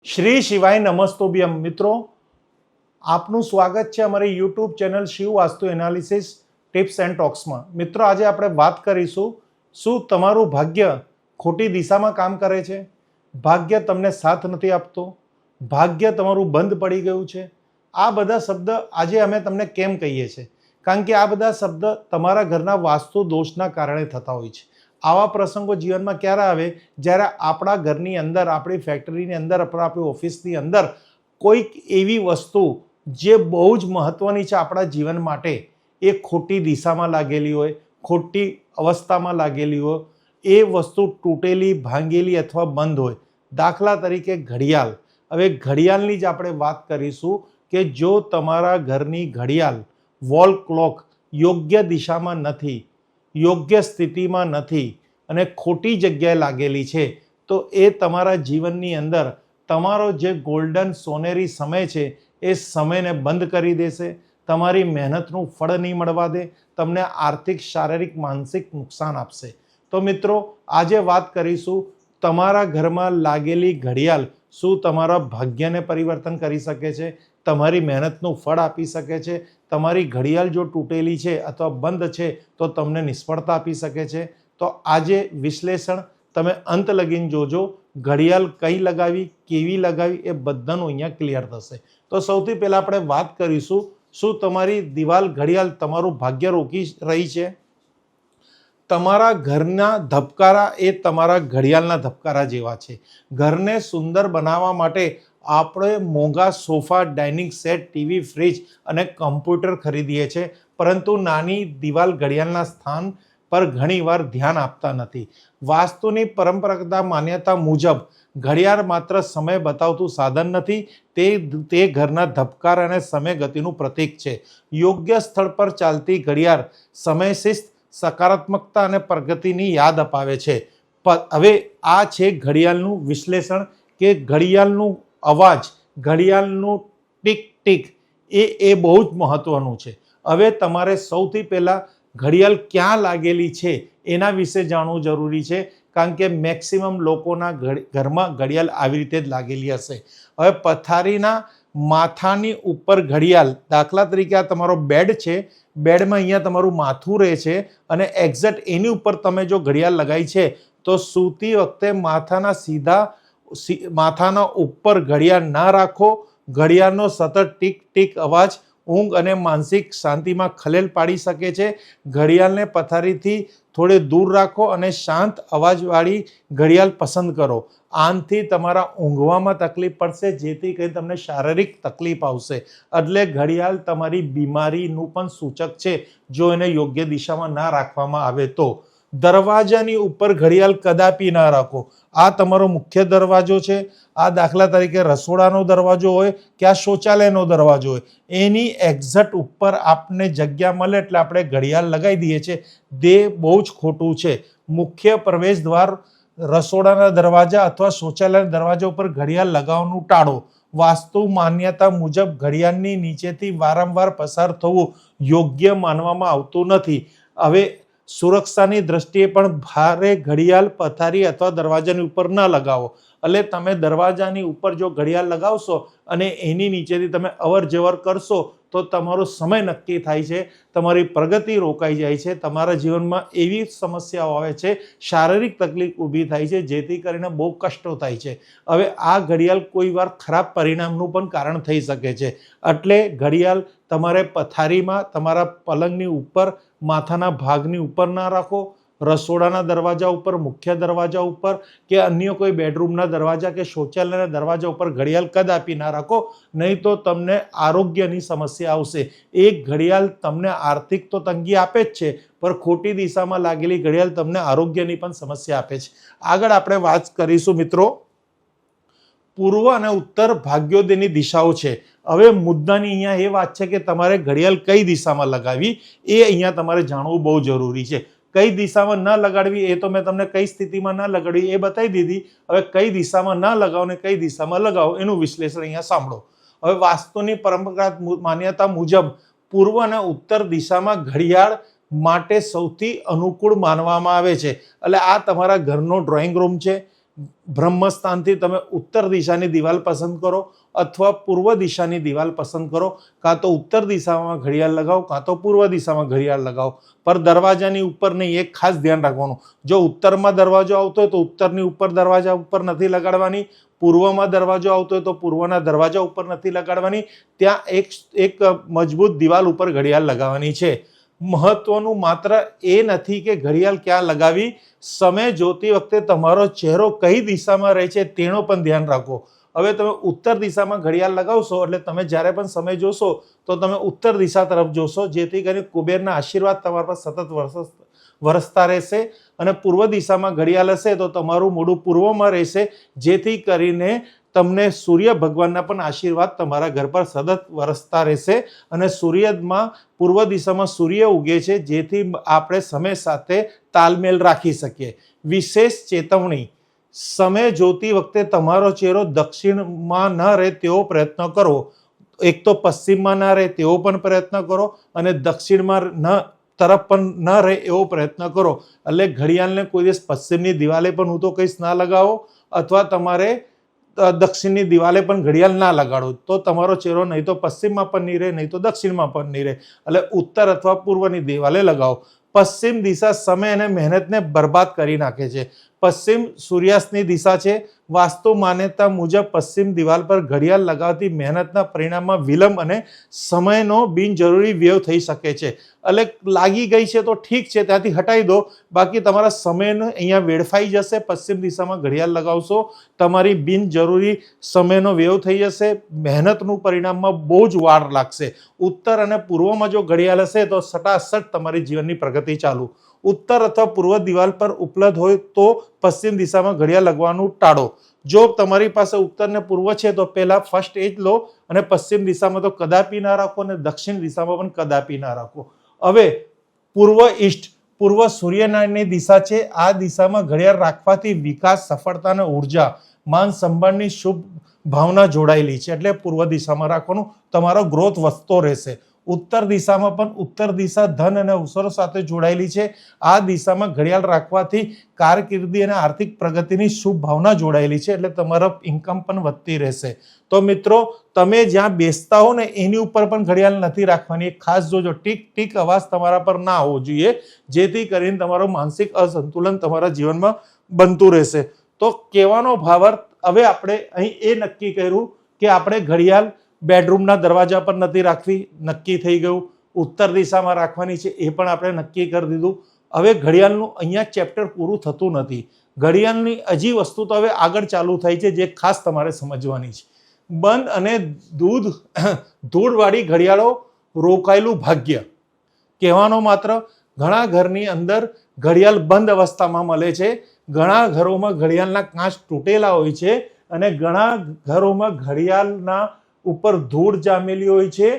શ્રી શિવાય નમસ્તોભ્યમ મિત્રો, આપનું સ્વાગત છે અમારી YouTube channel Shiv Vastu analysis tips and ટોક્સમાં. મિત્રો, આજે આપણે વાત કરીશું, શું તમારું ભાગ્ય ખોટી દિશામાં કામ કરે છે? ભાગ્ય તમને સાથ નથી આપતો? ભાગ્ય તમારું બંધ પડી ગયું છે? આ બધા શબ્દ આજે અમે તમને કેમ કહીએ છીએ? કારણ કે આ બધા શબ્દ તમારા ઘરના વાસ્તુ દોષના કારણે થતા હોય છે. આવા પ્રસંગો જીવનમાં ક્યારે આવે? જ્યારે આપણા ઘરની અંદર, આપણી ફેક્ટરીની અંદર, આપણી ઓફિસની અંદર કોઈક એવી વસ્તુ જે બહુ જ મહત્વની છે આપણા જીવન માટે, એ ખોટી દિશામાં લાગેલી હોય, ખોટી અવસ્થામાં લાગેલી હોય, એ વસ્તુ તૂટેલી, ભાંગેલી અથવા બંધ હોય. દાખલા તરીકે ઘડિયાળ. હવે ઘડિયાળની જ આપણે વાત કરીશું કે જો તમારા ઘરની ઘડિયાળ, વોલ ક્લોક યોગ્ય દિશામાં નથી, યોગ્ય સ્થિતિમાં નથી અને ખોટી જગ્યાએ લાગેલી છે, તો એ તમારા જીવનની અંદર તમારો જે ગોલ્ડન સોનેરી સમય છે એ સમયને બંધ કરી દેશે. તમારી મહેનતનું ફળ નહીં મળવા દે, તમને આર્થિક, શારીરિક, માનસિક નુકસાન આપશે. તો મિત્રો, આજે વાત કરીશું, તમારા ઘરમાં લાગેલી ઘડિયાળ શું તમારા ભાગ્યને પરિવર્તન કરી શકે છે? તમારી મહેનતનું ફળ આપી શકે છે? તમારી ઘડિયાળ જો તૂટેલી છે અથવા બંધ છે તો તમને નિષ્ફળતા આપી શકે છે? તો આજે વિશ્લેષણ તમે અંત લગીને જોજો. ઘડિયાળ કઈ લગાવી, કેવી લગાવી, એ બધાનું અહીંયા ક્લિયર થશે. તો સૌથી પહેલાં આપણે વાત કરીશું, શું તમારી દિવાલ ઘડિયાળ તમારું ભાગ્ય રોકી રહી છે? તમારા ઘરના ધબકારા એ તમારા ઘડિયાળના ધબકારા જેવા છે. ઘરને સુંદર બનાવવા માટે આપણે મોંઘા sofa, dining set, TV, fridge અને કમ્પ્યુટર ખરીદીએ છીએ, પરંતુ નાની દિવાલ ઘડિયાળના સ્થાન પર ઘણીવાર ધ્યાન આપતા નથી. વાસ્તુની પરંપરાગત માન્યતા મુજબ ઘડિયાળ માત્ર સમય બતાવતું સાધન નથી, તે ઘરના ધબકાર અને સમય ગતિનું પ્રતીક છે. યોગ્ય સ્થળ પર ચાલતી ઘડિયાળ સમય, શિસ્ત, સકારાત્મકતા અને પ્રગતિની યાદ અપાવે છે. હવે આ છે ઘડિયાળનું વિશ્લેષણ કે ઘડિયાળનું અવાજ, ઘડિયાળનું ટીક ટીક એ બહુ જ મહત્વનું છે. હવે તમારે સૌથી પહેલાં ઘડિયાળ ક્યાં લાગેલી છે એના વિશે જાણવું જરૂરી છે, કારણ કે મેક્સિમમ લોકોના ઘરમાં ઘડિયાળ આવી રીતે જ લાગેલી હશે. હવે પથારીના માથાની ઉપર ઘડિયાળ, દાખલા તરીકે આ તમારો બેડ છે, બેડમાં અહીંયા તમારું માથું રહે છે અને એક્ઝેક્ટ એની ઉપર તમે જો ઘડિયાળ લગાવી છે, તો સૂતી વખતે માથાના ઉપર ઘડિયાળ ના રાખો. ઘડિયાળનો સતત ટીક ટીક અવાજ ઊંઘ અને માનસિક શાંતિમાં ખલેલ પાડી શકે છે. ઘડિયાળને પથારીથી થોડે દૂર રાખો અને શાંત અવાજવાળી ઘડિયાળ પસંદ કરો. આનાથી તમારા ઊંઘવામાં તકલીફ પડશે, જેથી કરી તમને શારીરિક તકલીફ આવશે. એટલે ઘડિયાળ તમારી બીમારીનું પણ સૂચક છે જો એને યોગ્ય દિશામાં ના રાખવામાં આવે તો. દરવાજાની ઉપર ઘડિયાળ કદાપી ના રાખો. આ તમારો મુખ્ય દરવાજો છે. આ દાખલા તરીકે રસોડાનો દરવાજો હોય કે આ શૌચાલયનો દરવાજો હોય, એની એક્ઝેક્ટ ઉપર આપને જગ્યા મળે એટલે આપણે ઘડિયાળ લગાવી દઈએ છીએ. તે બહુ જ ખોટું છે. મુખ્ય પ્રવેશ દ્વાર, રસોડાના દરવાજા અથવા શૌચાલયના દરવાજા ઉપર ઘડિયાળ લગાવવાનું ટાળો. વાસ્તુ માન્યતા મુજબ ઘડિયાળની નીચેથી વારંવાર પસાર થવું યોગ્ય માનવામાં આવતું નથી. હવે સુરક્ષાની દ્રષ્ટિએ પણ ભારે ઘડિયાળ પથારી અથવા દરવાજાની ઉપર ન લગાવો. એટલે તમે દરવાજાની ઉપર જો ઘડિયાળ લગાવશો અને એની નીચેથી તમે અવર જવર કરશો તો તમારો સમય નક્કી થાય છે, તમારી પ્રગતિ રોકાઈ જાય છે, તમારા જીવનમાં એવી સમસ્યાઓ આવે છે, શારીરિક તકલીફ ઊભી થાય છે, જેથી કરીને બહુ કષ્ટો થાય છે. હવે આ ઘડિયાળ કોઈ વાર ખરાબ પરિણામનું પણ કારણ થઈ શકે છે. એટલે ઘડિયાળ તમારે પથારીમાં, તમારા પલંગની ઉપર, માથાના ભાગની ઉપર ના રાખો. રસોડાના દરવાજા ઉપર, મુખ્ય દરવાજા ઉપર કે અન્ય કોઈ બેડરૂમના દરવાજા કે શૌચાલયના દરવાજા ઉપર ઘડિયાળ કદાપી ના રાખો, નહીં તો તમને આરોગ્યની સમસ્યા આવશે. એક ઘડિયાળ તમને આર્થિક તો તંગી આપે જ છે, પણ ખોટી દિશામાં લાગેલી ઘડિયાળ તમને આરોગ્યની પણ સમસ્યા આપે છે. આગળ આપણે વાત કરીશું મિત્રો, પૂર્વ અને ઉત્તર ભાગ્યોદયની દિશાઓ છે. હવે મુદ્દાની અહીંયા એ વાત છે કે તમારે ઘડિયાળ કઈ દિશામાં લગાવી એ અહીંયા તમારે જાણવું બહુ જરૂરી છે. કઈ દિશામાં ન લગાડવી એ તો મેં તમને કઈ સ્થિતિમાં ન લગાડવી એ બતાવી દીધી. હવે કઈ દિશામાં ન લગાવો ને કઈ દિશામાં લગાવો એનું વિશ્લેષણ અહીંયા સાંભળો. હવે વાસ્તુની પરંપરાગત માન્યતા મુજબ પૂર્વ અને ઉત્તર દિશામાં ઘડિયાળ માટે સૌથી અનુકૂળ માનવામાં આવે છે. એટલે આ તમારા ઘરનો ડ્રોઈંગ રૂમ છે, બ્રહ્મસ્થાનથી તમે ઉત્તર દિશાની દિવાલ પસંદ કરો અથવા પૂર્વ દિશાની દિવાલ પસંદ કરો. કાં તો ઉત્તર દિશામાં ઘડિયાળ લગાવો, કાં તો પૂર્વ દિશામાં ઘડિયાળ લગાવો, પર દરવાજાની ઉપર નહીં. એક ખાસ ધ્યાન રાખવાનું, જો ઉત્તરમાં દરવાજો આવતો હોય તો ઉત્તરની ઉપર દરવાજા ઉપર નથી લગાડવાની, પૂર્વમાં દરવાજો આવતો હોય તો પૂર્વના દરવાજા ઉપર નથી લગાડવાની. ત્યાં એક મજબૂત દિવાલ ઉપર ઘડિયાળ લગાવવાની છે. મહત્વનું માત્ર એ નથી કે ઘડિયાળ ક્યાં લગાવી, સમય જોતી વખતે તમારો ચહેરો કઈ દિશામાં રહે છે તેનો પણ ધ્યાન રાખો. હવે તમે ઉત્તર દિશામાં ઘડિયાળ લગાવશો એટલે તમે જ્યારે પણ સમય જોશો તો તમે ઉત્તર દિશા તરફ જોશો, જેથી કરીને કુબેરના આશીર્વાદ તમારા પર સતત વરસતા રહેશે. અને પૂર્વ દિશામાં ઘડિયાળ હશે તો તમારું મોઢું પૂર્વમાં રહેશે, જેથી કરીને તમને સૂર્ય ભગવાનના પણ આશીર્વાદ તમારા ઘર પર સતત વરસતા રહેશે. અને સૂર્યમાં પૂર્વ દિશામાં સૂર્ય ઉગે છે, જેથી આપણે સમય સાથે તાલમેલ રાખી શકીએ. વિશેષ ચેતવણી, સમય જોતી વખતે તમારો ચહેરો દક્ષિણમાં ન રહે તેવો પ્રયત્ન કરો. એક તો પશ્ચિમમાં ના રહે તેવો પણ પ્રયત્ન કરો અને દક્ષિણમાં તરફ પણ ન રહે એવો પ્રયત્ન કરો. એટલે ઘડિયાળને કોઈ દિવસ પશ્ચિમની દિવાલે પણ હું તો કહીશ ના લગાવો, અથવા તમારે દક્ષિણની દિવાલે પણ ઘડિયાળ ના લગાડો, તો તમારો ચહેરો નહીં તો પશ્ચિમમાં પણ નહીં રહે, નહીં તો દક્ષિણમાં પણ નહીં રહે. એટલે ઉત્તર અથવા પૂર્વની દિવાલે લગાવો. પશ્ચિમ દિશા સમય અને મહેનતને બરબાદ કરી નાખે છે. પશ્ચિમ સૂર્યાસ્તની દિશા છે. વાસ્તુ માન્યતા મુજબ પશ્ચિમ દિવાલ પર ઘડિયાળ લગાવતી મહેનતના પરિણામમાં વિલંબ અને સમયનો બિનજરૂરી વ્યય થઈ શકે છે. એટલે લાગી ગઈ છે તો ઠીક છે, ત્યાંથી હટાવી દો, બાકી તમારા સમયનો અહીંયા વેડફાઈ જશે. પશ્ચિમ દિશામાં ઘડિયાળ લગાવશો, તમારી બિનજરૂરી સમયનો વ્યય થઈ જશે, મહેનતનું પરિણામમાં બહુ જ વાર લાગશે. ઉત્તર અને પૂર્વમાં જો ઘડિયાળ હશે તો સટાસટ તમારી જીવનની પ્રગતિ ચાલુ. ઉત્તર અથવા પૂર્વ દિવાલ પર ઉપલબ્ધ હોય તો પશ્ચિમ દિશામાં ઘડિયાળ લગાવવાનું ટાળો. જો તમારી પાસે ઉત્તર ને પૂર્વ છે તો પહેલા ફર્સ્ટ એ જ લો, અને પશ્ચિમ દિશામાં તો કદાપી ના રાખો અને દક્ષિણ દિશામાં પણ કદાપી ના રાખો. હવે પૂર્વ ઈસ્ટ, પૂર્વ સૂર્યનારાયણની દિશા છે. આ દિશામાં ઘડિયાળ રાખવાથી વિકાસ, સફળતા અને ઉર્જા, માન સન્માનની શુભ ભાવના જોડાયેલી છે. એટલે પૂર્વ દિશામાં રાખવાનું, તમારો ગ્રોથ વધતો રહેશે. ઉત્તર દિશામાં પણ, ઉત્તર દિશા ધન અને અવસરો સાથે જોડાયેલી છે. આ દિશામાં ઘડિયાળ રાખવાથી કારકિર્દી અને આર્થિક પ્રગતિની શુભ ભાવના જોડાયેલી છે. એટલે તમારો ઇન્કમ પણ વધતી રહેશે. તો મિત્રો, તમે જ્યાં બેસતા હો ને એની ઉપર પણ ઘડિયાળ નથી રાખવાની. એક ખાસ જોજો, ટીક ટીક અવાજ તમારા પર ના આવવો જોઈએ, જેથી કરીને તમારું માનસિક અસંતુલન તમારા જીવનમાં બનતું રહેશે. તો કહેવાનો ભાવાર્થ, હવે આપણે અહીં એ નક્કી કર્યું કે આપણે ઘડિયાળ બેડરૂમના દરવાજા પર નથી રાખવી, નક્કી થઈ ગયું. ઉત્તર દિશામાં રાખવાની છે એ પણ આપણે નક્કી કરી દીધું. હવે ઘડિયાળનું અહીંયા ચેપ્ટર પૂરું થતું નથી. ઘડિયાળની હજી વસ્તુ તો હવે આગળ ચાલુ થઈ છે, જે ખાસ તમારે સમજવાની છે. બંધ અને ધૂળવાળી ઘડિયાળો રોકાયેલું ભાગ્ય. કહેવાનો માત્ર, ઘણા ઘરની અંદર ઘડિયાળ બંધ અવસ્થામાં મળે છે. ઘણા ઘરોમાં ઘડિયાળના કાચ તૂટેલા હોય છે અને ઘણા ઘરોમાં ઘડિયાળના ઉપર ધૂળ જામેલી હોય છે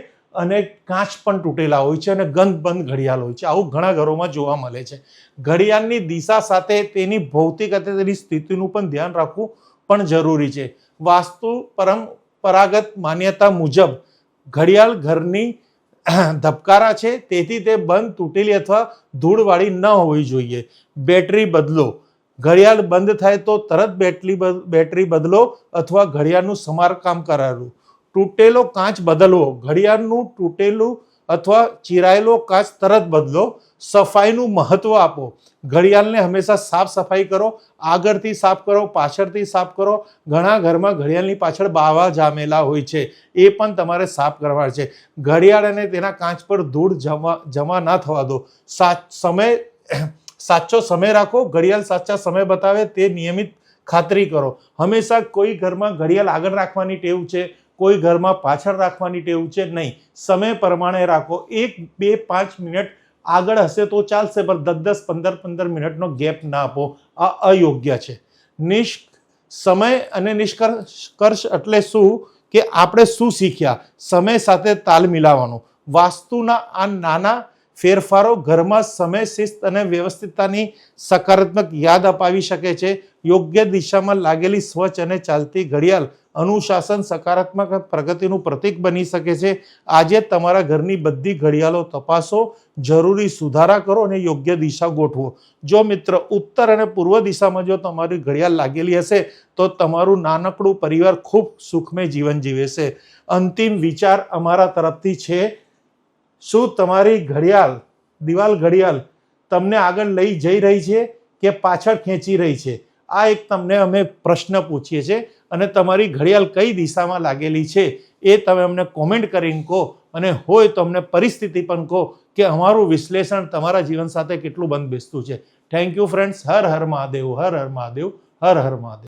અને કાચ પણ તૂટેલા હોય છે અને ગંધ બંધ ઘડિયાળ હોય છે. આવું ઘણા ઘરોમાં જોવા મળે છે. ઘડિયાળની દિશા સાથે તેની ભૌતિક અને તેની સ્થિતિનું પણ ધ્યાન રાખવું પણ જરૂરી છે. વાસ્તુ પરંપરાગત માન્યતા મુજબ ઘડિયાળ ઘરની ધબકારા છે, તેથી તે બંધ, તૂટેલી અથવા ધૂળવાળી ન હોવી જોઈએ. બેટરી બદલો. ઘડિયાળ બંધ થાય તો તરત બેટરી બદલો અથવા ઘડિયાળનું સમારકામ કરાવવું. તૂટેલો કાચ બદલવો. ઘડિયાળનું તૂટેલું અથવા ચિરાયેલો કાચ તરત બદલો. સફાઈનું મહત્વ આપો. ઘડિયાળને હંમેશા સાફ સફાઈ કરો. આગળથી સાફ કરો, પાછળથી સાફ કરો. ઘણા ઘરમાં ઘડિયાળની પાછળ બાવા જામેલા હોય છે, એ પણ તમારે સાફ કરવા છે. ઘડિયાળ અને તેના કાચ પર ધૂળ જમા ના થવા દો. સાચો સમય રાખો. ઘડિયાળ સાચા સમય બતાવે તે નિયમિત ખાતરી કરો. હંમેશા કોઈ ઘરમાં ઘડિયાળ આગળ રાખવાની ટેવ છે, કોઈ ઘરમાં પાછળ રાખવાની ટેવ છે નહીં. સમય પ્રમાણે રાખો. 1, 2, 5 મિનિટ આગળ હશે તો ચાલશે, પણ 10, 15 મિનિટનો ગેપ ના આપો. આ અયોગ્ય છે. સમય અને નિષ્કર્ષ એટલે શું કે આપણે શું શીખ્યા? સમય સાથે તાલ મિલાવવાનો. વાસ્તુના આ નાના ફેરફારો ઘરમાં સમય, શિસ્ત અને વ્યવસ્થિતતાની સકારાત્મક યાદ અપાવી શકે છે. યોગ્ય દિશામાં લાગેલી સ્વચ્છ અને ચાલતી ઘડિયાળ અનુશાસન, સકારાત્મક પ્રગતિનું પ્રતીક બની શકે છે. આજે તમારા ઘરની બધી ઘડિયાળો તપાસો, જરૂરી સુધારા કરો અને યોગ્ય દિશા ગોઠવો. જો મિત્ર ઉત્તર અને પૂર્વ દિશામાં જો તમારી ઘડિયાળ લાગેલી હશે તો તમારું નાનકડું પરિવાર ખૂબ સુખમય જીવન જીવે છે. અંતિમ વિચાર અમારા તરફથી છે, શું તમારી ઘડિયાળ, દિવાલ ઘડિયાળ તમને આગળ લઈ જઈ રહી છે કે પાછળ ખેંચી રહી છે? આ એક તમને અમે પ્રશ્ન પૂછીએ છીએ અને તમારી ઘડિયાળ કઈ દિશામાં લાગેલી છે એ તમે અમને કોમેન્ટ કરીને કહો, અને હોય તો અમને પરિસ્થિતિ પણ કહો કે અમારું વિશ્લેષણ તમારા જીવન સાથે કેટલું બંધ બેસતું છે. Thank you friends. Har Har Mahadev, Har Har Mahadev, Har Har Mahadev.